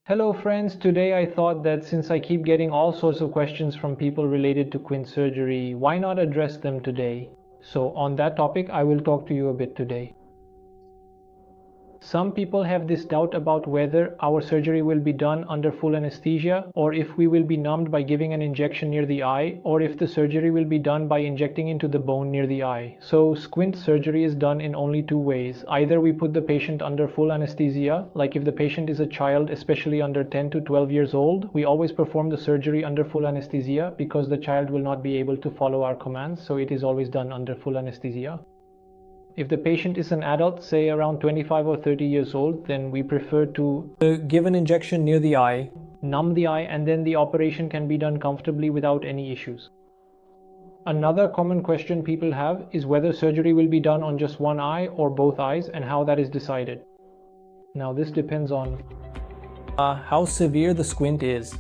Hello friends, today I thought that since I keep getting all sorts of questions from people related to Squint surgery, why not address them today? So on that topic, I will talk to you a bit today. Some people have this doubt about whether our surgery will be done under full anesthesia, or if we will be numbed by giving an injection near the eye, or if the surgery will be done by injecting into the bone near the eye. So squint surgery is done in only two ways. Either we put the patient under full anesthesia, like if the patient is a child, especially under 10 to 12 years old, we always perform the surgery under full anesthesia because the child will not be able to follow our commands, so it is always done under full anesthesia. If the patient is an adult, say around 25 or 30 years old, then we prefer to give an injection near the eye, numb the eye, and then the operation can be done comfortably without any issues. Another common question people have is whether surgery will be done on just one eye or both eyes and how that is decided. Now this depends on how severe the squint is.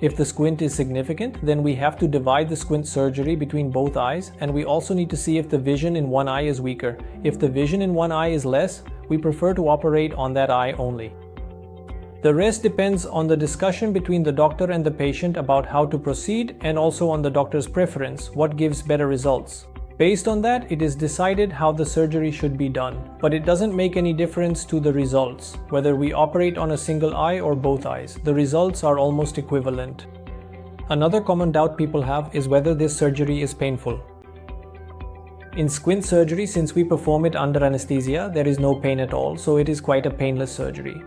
If the squint is significant, then we have to divide the squint surgery between both eyes, and we also need to see if the vision in one eye is weaker. If the vision in one eye is less, we prefer to operate on that eye only. The rest depends on the discussion between the doctor and the patient about how to proceed, and also on the doctor's preference, what gives better results. Based on that, it is decided how the surgery should be done, but it doesn't make any difference to the results. Whether we operate on a single eye or both eyes, the results are almost equivalent. Another common doubt people have is whether this surgery is painful. In squint surgery, since we perform it under anesthesia, there is no pain at all, so it is quite a painless surgery.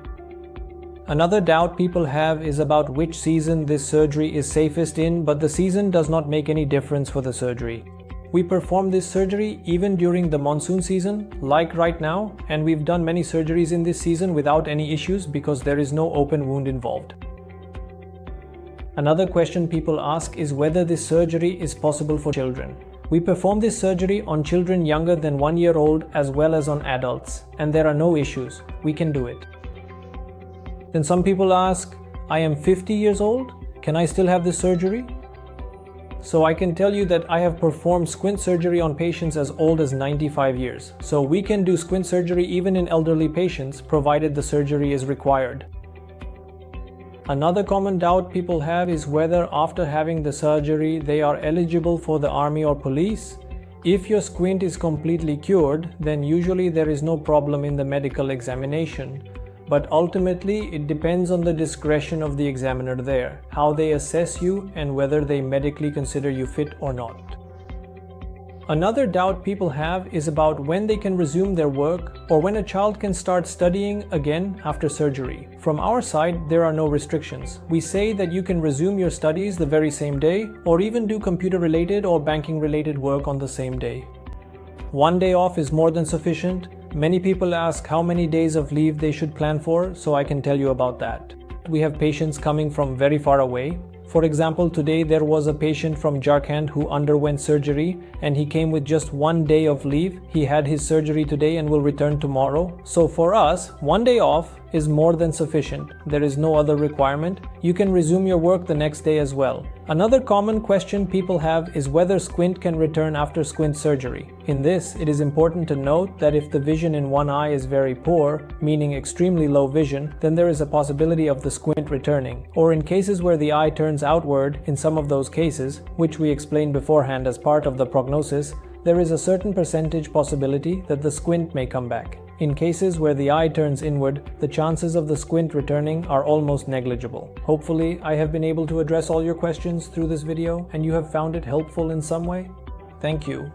Another doubt people have is about which season this surgery is safest in, but the season does not make any difference for the surgery. We perform this surgery even during the monsoon season, like right now, and we've done many surgeries in this season without any issues because there is no open wound involved. Another question people ask is whether this surgery is possible for children. We perform this surgery on children younger than 1 year old as well as on adults, and there are no issues. We can do it. Then some people ask, I am 50 years old, can I still have this surgery? So I can tell you that I have performed squint surgery on patients as old as 95 years. So we can do squint surgery even in elderly patients, provided the surgery is required. Another common doubt people have is whether after having the surgery they are eligible for the army or police. If your squint is completely cured, then usually there is no problem in the medical examination. But ultimately, it depends on the discretion of the examiner there, how they assess you and whether they medically consider you fit or not. Another doubt people have is about when they can resume their work or when a child can start studying again after surgery. From our side, there are no restrictions. We say that you can resume your studies the very same day or even do computer-related or banking-related work on the same day. 1 day off is more than sufficient. Many people ask how many days of leave they should plan for, so I can tell you about that. We have patients coming from very far away. For example, today there was a patient from Jharkhand who underwent surgery and he came with just 1 day of leave. He had his surgery today and will return tomorrow. So for us, 1 day off is more than sufficient. There is no other requirement. You can resume your work the next day as well. Another common question people have is whether squint can return after squint surgery. In this, it is important to note that if the vision in one eye is very poor, meaning extremely low vision, then there is a possibility of the squint returning. Or in cases where the eye turns outward, in some of those cases, which we explained beforehand as part of the prognosis, there is a certain percentage possibility that the squint may come back. In cases where the eye turns inward, the chances of the squint returning are almost negligible. Hopefully, I have been able to address all your questions through this video and you have found it helpful in some way. Thank you.